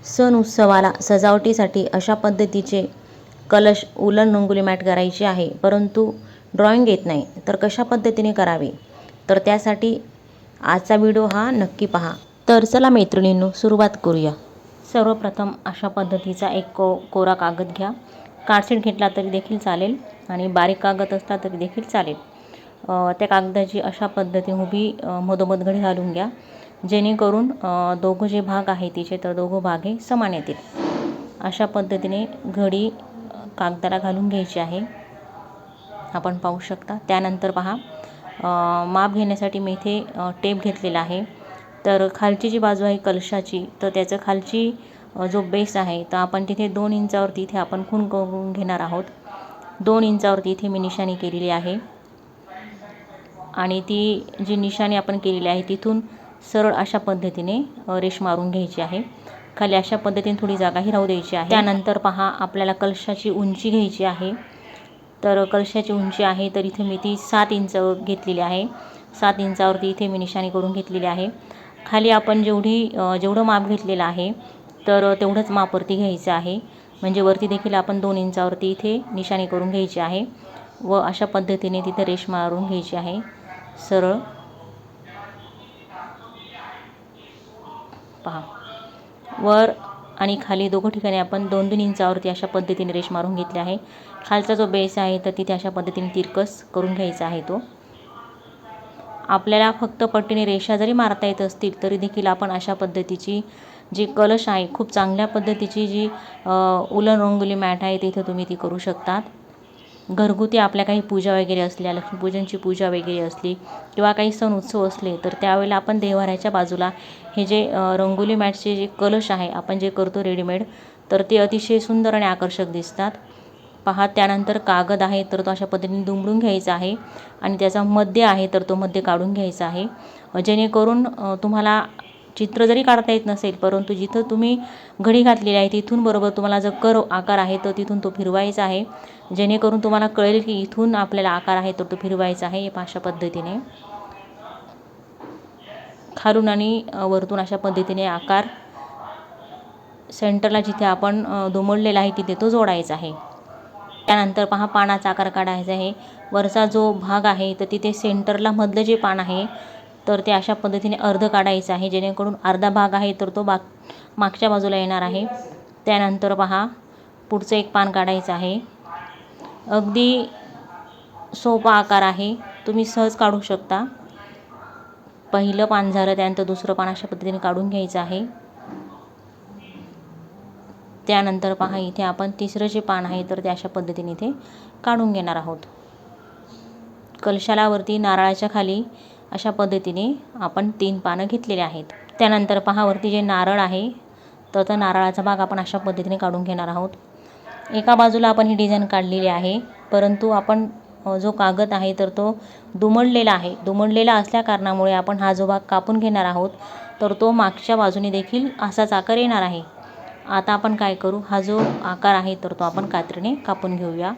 सण उत्सवाला सजावटीसाठी अशा पद्धतीचे कलश उलन रंगोली मॅट करायची आहे, परंतु ड्रॉइंग येत नाही, तर कशा पद्धतीने करावे, तर त्यासाठी आजचा व्हिडिओ हा नक्की पहा. तर चला मैत्रिणींनो, सुरुवात करूया. सर्वप्रथम अशा पद्धतीचा एक कोरा कागद घ्या. कार्डशीट घेतला तरी देखील चालेल आणि बारीक कागद असला तरी देखील चालेल. त्या कागदाची अशा पद्धतीने उभी मधोमध घडी घालून घ्या, जेणेकरून दोघं जे भाग आहे तिचे तर दोघं भाग हे समान येतील. अशा पद्धतीने घडी कागदाला घालून घ्यायची आहे, आपण पाहू शकता. त्यानंतर पहा, माप घेण्यासाठी मी इथे टेप घेतलेला आहे. तर खालची जी बाजू आहे कलशाची, तर त्याचं खालची जो बेस आहे तर आपण तिथे 2 इंचावरती इथे आपण खूण करून घेणार आहोत. 2 इंचावरती इथे मी निशाणी केलेली आहे आणि ती जी निशाणी आपण केलेली आहे तिथून सरळ अशा पद्धतीने रेष मारून घ्यायची आहे. खाली अशा पद्धतीने थोडी जागाही राहू द्यायची आहे. त्यानंतर पहा, आपल्याला कलशाची उंची घ्यायची आहे. तर कलशाची उंची आहे तर इथे मी ती 7 इंच घेतलेली आहे. 7 इंचावरती इथे मी निशाणी करून घेतलेली आहे. खाली आपण जेवढं माप घेतलेलं आहे तर तेवढंच मापवरती घ्यायचं आहे. म्हणजे वरती देखील आपण 2 इंचावरती इथे निशाणी करून घ्यायची आहे व अशा पद्धतीने तिथे रेष मारून घ्यायची आहे सरळ. पहा, वर आणि खाली दोघं ठिकाणी आपण 2-2 इंचावरती अशा पद्धतीने रेष मारून घेतली आहे. खालचा जो बेस आहे तर तिथे अशा पद्धतीने तिरकस करून घ्यायचा आहे. तो आपल्याला फक्त पट्टीने रेषा जरी मारता येत असतील तरी देखील आपण अशा पद्धतीची जी कलश आहे, खूप चांगल्या पद्धतीची जी उलन रंगोली मॅट आहे तिथे तुम्ही ती करू शकतात. घरगुती आपल्या काही पूजा वगैरे असल्या, लक्ष्मीपूजनची पूजा वगैरे असली किंवा काही सण उत्सव असले तर त्यावेळेला आपण देवाऱ्याच्या बाजूला हे जे रंगोली मॅटचे जे कलश आहे आपण जे करतो रेडीमेड, तर ते अतिशय सुंदर आणि आकर्षक दिसतात. पहा, त्यानंतर कागद आहे तर तो अशा पद्धतीने दुमडून घ्यायचा आहे आणि त्याचा मध्य आहे तर तो मध्य काढून घ्यायचा आहे, जेणेकरून तुम्हाला चित्र जरी काढता येत नसेल परंतु जिथं तुम्ही घडी घातलेली आहे तिथून बरोबर तुम्हाला जो कर्व आकार आहे तर तिथून तो फिरवायचा आहे, जेणेकरून तुम्हाला कळेल की इथून आपल्याला आकार आहे तर तो फिरवायचा आहे. अशा पद्धतीने खालून आणि वरतून अशा पद्धतीने आकार सेंटरला जिथे आपण दुमडलेला आहे तिथे तो जोडायचा आहे. त्यानंतर पहा, पानाचा आकार काढायचा आहे. वरचा जो भाग आहे तर तिथे सेंटरला मधलं जे पान आहे तर ते अशा पद्धतीने अर्ध काढायचं आहे, जेणेकरून अर्धा भाग आहे तर तो मागच्या बाजूला येणार आहे. त्यानंतर पहा, पुढचं एक पान काढायचं आहे. अगदी सोपा आकार आहे, तुम्ही सहज काढू शकता. पहिलं पान झालं, त्यानंतर दुसरं पान अशा पद्धतीने काढून घ्यायचं आहे. त्यानंतर पहा, इथे आपण तिसरं जे पान आहे तर ते अशा पद्धतीने इथे काढून घेणार आहोत. कलशाला वरती नारळाच्या खाली अशा पद्धतीने आपण 3 पानं घेतलेले आहेत. त्यानंतर पहा, वरती जे नारळ आहे तर नारळाचा भाग आपण अशा पद्धतीने काढून घेणार आहोत. एका बाजूला आपण ही डिझाईन काढलेली आहे, परंतु आपण जो कागद आहे तर तो दुमडलेला आहे. दुमडलेला असल्या कारणामुळे आपण हा जो भाग कापून घेणार आहोत तर तो मागच्या बाजूने देखील असाच आकार येणार आहे. आता आपण काय करू, हा जो आकार आहे तर तो आपण कात्रीने कापून घेऊया.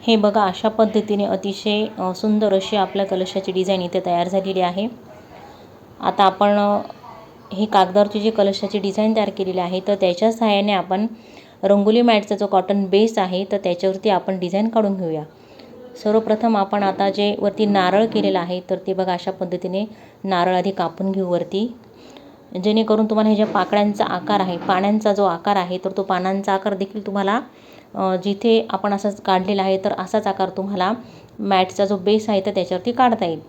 हे बघा, अशा पद्धतीने अतिशय सुंदर अशी आपल्या कलशाची डिझाईन इथे तयार झालेली आहे. आता आपण ही कागदावरची जी कलशाची डिझाईन तयार केलेली आहे तर त्याच्या सहाय्याने आपण रंगोली मॅटचा जो कॉटन बेस आहे तर त्याच्यावरती आपण डिझाईन काढून घेऊया. सर्वप्रथम आपण आता जे वरती नारळ केलेला आहे तर ते बघा अशा पद्धतीने नारळ आधी कापून घेऊ वरती, जेणेकरून तुम्हाला हे ज्या पाकळ्यांचा आकार आहे, पानांचा जो आकार आहे तर तो पानांचा आकार देखील तुम्हाला जिथे आपण असाच काढलेला आहे तर असाच आकार तुम्हाला मॅटचा जो बेस आहे तर त्याच्यावरती काढता येईल.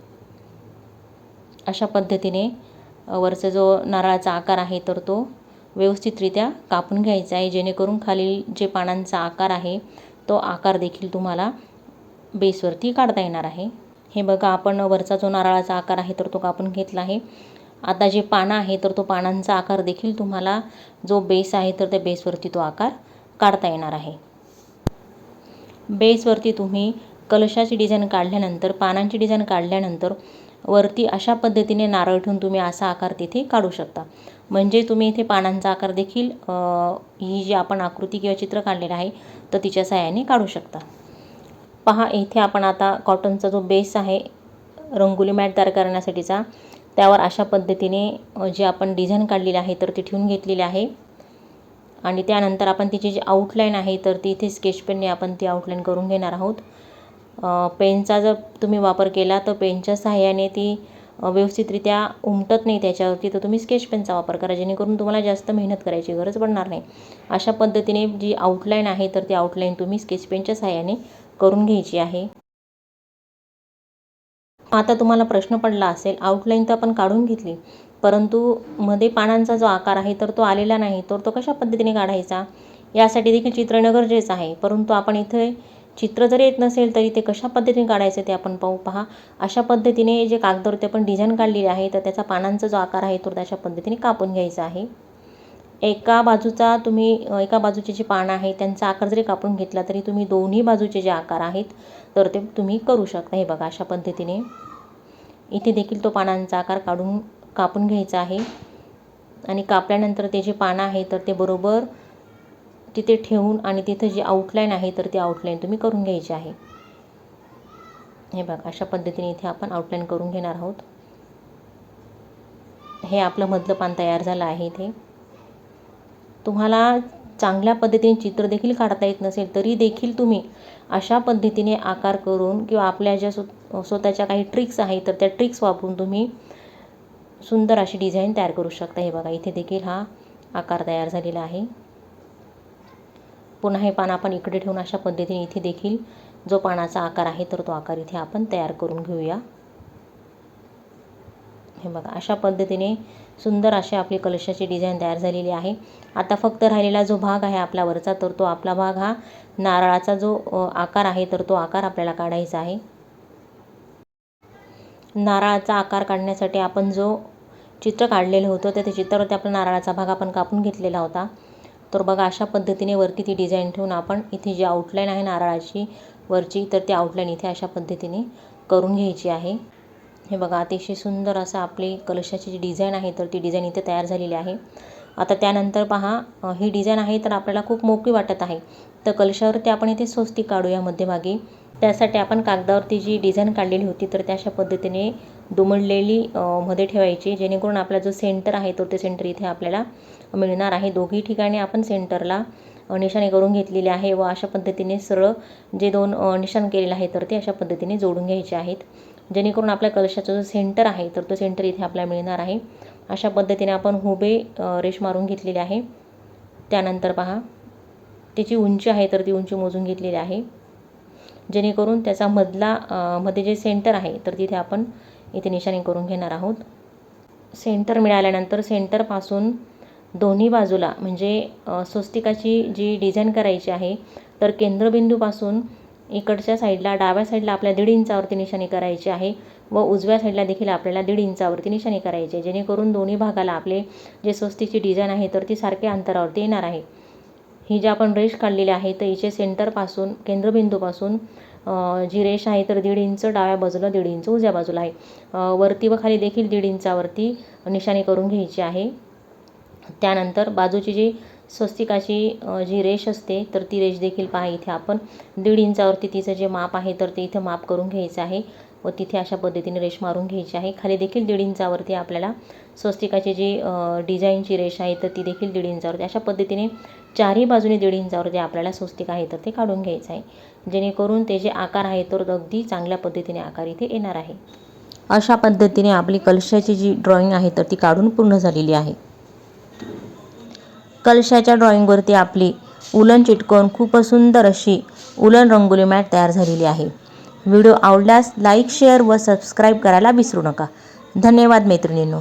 अशा पद्धतीने वरचा जो नारळाचा आकार आहे तर तो व्यवस्थितरित्या कापून घ्यायचा आहे, जेणेकरून खाली जे पानांचा आकार आहे तो आकार देखील तुम्हाला बेसवरती काढता येणार आहे. हे बघा, आपण वरचा जो नारळाचा आकार आहे तर तो कापून घेतला आहे. आता जे पानं आहे तर तो पानांचा आकार देखील तुम्हाला जो बेस आहे तर त्या बेसवरती तो आकार काढता येणार आहे. बेसवरती तुम्ही कलशाची डिझाईन काढल्यानंतर, पानांची डिझाईन काढल्यानंतर वरती अशा पद्धतीने नारळ ठेवून तुम्ही असा आकार तिथे काढू शकता. म्हणजे तुम्ही इथे पानांचा आकार देखील ही जी आपण आकृती किंवा चित्र काढलेलं आहे तर तिच्या सहाय्याने काढू शकता. पहा, इथे आपण आता कॉटनचा जो बेस आहे रंगोली मॅट तयार करण्यासाठीचा त्यावर अशा पद्धतीने जे आपण डिझाईन काढलेली आहे तर ती ठेवून घेतलेली आहे. आणि त्यानंतर आपण तिची जी आउटलाईन आहे तर ती इथे स्केच पेनने आपण ती आउटलाईन करून घेणार आहोत. पेनचा जर तुम्ही वापर केला तर पेनच्या सहाय्याने ती व्यवस्थितरित्या उमटत नाही त्याच्यावरती, तर तुम्ही स्केच पेनचा वापर करा, जेणेकरून तुम्हाला जास्त मेहनत करायची गरज पडणार नाही. अशा पद्धतीने जी आउटलाईन आहे तर ती आउटलाईन तुम्ही स्केच पेनच्या सहाय्याने करून घ्यायची आहे. आता तुम्हाला प्रश्न पडला असेल, आउटलाईन तर आपण काढून घेतली, परंतु मध्ये पानांचा जो आकार आहे तर तो आलेला नाही, तर तो कशा पद्धतीने काढायचा, यासाठी देखील चित्र येणं गरजेचं आहे. परंतु आपण इथे चित्र जर येत नसेल तरी ते कशा पद्धतीने काढायचं ते आपण पाहू. पहा, अशा पद्धतीने जे कागदावरती आपण डिझाईन काढलेली आहे तर त्याचा पानांचा जो आकार आहे तो अशा पद्धतीने कापून घ्यायचा आहे. एका बाजूचे जे पान आहे त्यांचा आकार जरी कापून घेतला तरी तुम्ही दोन्ही बाजूचे जे आकार आहेत तर ते तुम्ही करू शकता. हे बघा, अशा पद्धतीने इथे देखील तो पानांचा आकार कापून घ्यायचा आहे. आणि कापल्यानंतर ते जे पानं आहे तर ते बरोबर तिथे ठेवून आणि तिथं जी आउटलाईन आहे तर ती आउटलाईन तुम्ही करून घ्यायची आहे. हे बघा, अशा पद्धतीने इथे आपण आउटलाईन करून घेणार आहोत. हे आपलं मधलं पान तयार झालं आहे. इथे तुम्हाला चांगल्या पद्धतीने चित्र देखील काढता येत नसेल तरी देखील तुम्ही अशा पद्धतीने आकार करून किंवा आपल्या ज्या स्वतःच्या काही ट्रिक्स आहेत तर त्या ट्रिक्स वापरून तुम्ही सुंदर अशी डिझाईन तयार करू शकता. हे बघा, इथे देखील हा आकार तयार झालेला आहे. पुन्हा हे पान आपण इकडे ठेवून अशा पद्धतीने इथे देखील जो पानाचा आकार आहे तर तो आकार इथे आपण तयार करून घेऊया. हे बघा, अशा पद्धतीने सुंदर अशी आपली कलशाची डिझाईन तयार झालेली आहे. आता फक्त राहिलेला जो भाग आहे आपला वरचा तर तो आपला भाग हा नारळाचा जो आकार आहे तर तो आकार आपल्याला काढायचा आहे. नारळाचा आकार काढण्यासाठी आपण जो चित्र काढलेलं होतं तर त्या चित्रावरती आपला नारळाचा भाग आपण कापून घेतलेला होता. तर बघा, अशा पद्धतीने वरती ती डिझाईन ठेवून आपण इथे जी आउटलाईन आहे नारळाची वरची तर ती आउटलाईन इथे अशा पद्धतीने करून घ्यायची आहे. हे बघा, अतिशय सुंदर असं आपली कलशाची जी डिझाईन आहे तर ती डिझाईन इथे तयार झालेली आहे. आता त्यानंतर पहा, ही डिझाईन आहे तर आपल्याला खूप मोकळी वाटत आहे, तर कलशावरती आपण इथे स्वस्तिक काढूया मध्यभागी. त्यासाठी आपण कागदावरती जी डिझाईन काढलेली होती तर त्या अशा पद्धतीने दुमडलेली मध्ये ठेवायची, जेणेकरून आपला जो सेंटर आहे तो ते सेंटर इथे आपल्याला मिळणार आहे. दोघी ठिकाणी आपण सेंटरला निशाणे करून घेतलेले आहे व अशा पद्धतीने सरळ जे दोन निशाण केलेलं आहे तर ते अशा पद्धतीने जोडून घ्यायचे आहेत, जेणेकरून आपल्या कलशाचा जो सेंटर आहे तर तो सेंटर इथे आपल्याला मिळणार आहे. अशा पद्धतीने आपण हुबे रेष मारून घेतलेली आहे. त्यानंतर पहा, त्याची उंची आहे तर ती उंची मोजून घेतलेली आहे, जेणेकरून त्याचा मध्ये जे सेंटर आहे तर तिथे आपण इथे निशाणी करून घेणार आहोत. सेंटर मिळाल्यानंतर सेंटरपासून दोन्ही बाजूला म्हणजे स्वस्तिकाची जी डिझाईन करायची आहे तर केंद्रबिंदूपासून इकडच्या साईडला डाव्या साईडला आपल्या 1.5 इंचावरती निशाणी करायची आहे व उजव्या साईडला देखील आपल्याला 1.5 इंचावरती निशाणी करायची आहे, जेणेकरून दोन्ही भागाला आपले जे स्वस्तिकची डिझाईन आहे तर ती सारख्या अंतरावरती येणार आहे. ही जी आपण रेष काढलेली आहे तर हिचे सेंटरपासून केंद्रबिंदूपासून जी रेष आहे तर 1.5 इंच डाव्या बाजूला 1.5 इंच उजव्या बाजूला आहे. वरती व खाली देखील 1.5 इंचावरती निशाणी करून घ्यायची आहे. त्यानंतर बाजूची जी स्वस्तिकाची जी रेष असते तर ती रेष देखील पहा, इथे आपण 1.5 इंचावरती तिचं जे माप आहे तर ते इथं माप करून घ्यायचं आहे व तिथे अशा पद्धतीने रेष मारून घ्यायची आहे. खाली देखील 1.5 इंचावरती आपल्याला स्वस्तिकाची जी डिझाईनची रेष आहे तर ती देखील 1.5 इंचावरती अशा पद्धतीने चारही बाजूने 1.5 इंचावरती आपल्याला स्वस्तिक आहे तर ते काढून घ्यायचं आहे, जेणेकरून ते जे आकार आहे तर अगदी चांगल्या पद्धतीने आकार इथे येणार आहे. अशा पद्धतीने आपली कलशाची जी ड्रॉइंग आहे तर ती काढून पूर्ण झालेली आहे. कलशाच्या ड्रॉइंगवरती आपली उलन चिटकवून खूपच सुंदर अशी उलन रंगोली मॅट तयार झालेली आहे. व्हिडिओ आवडल्यास लाईक, शेअर व सबस्क्राईब करायला विसरू नका. धन्यवाद मैत्रिणींनो.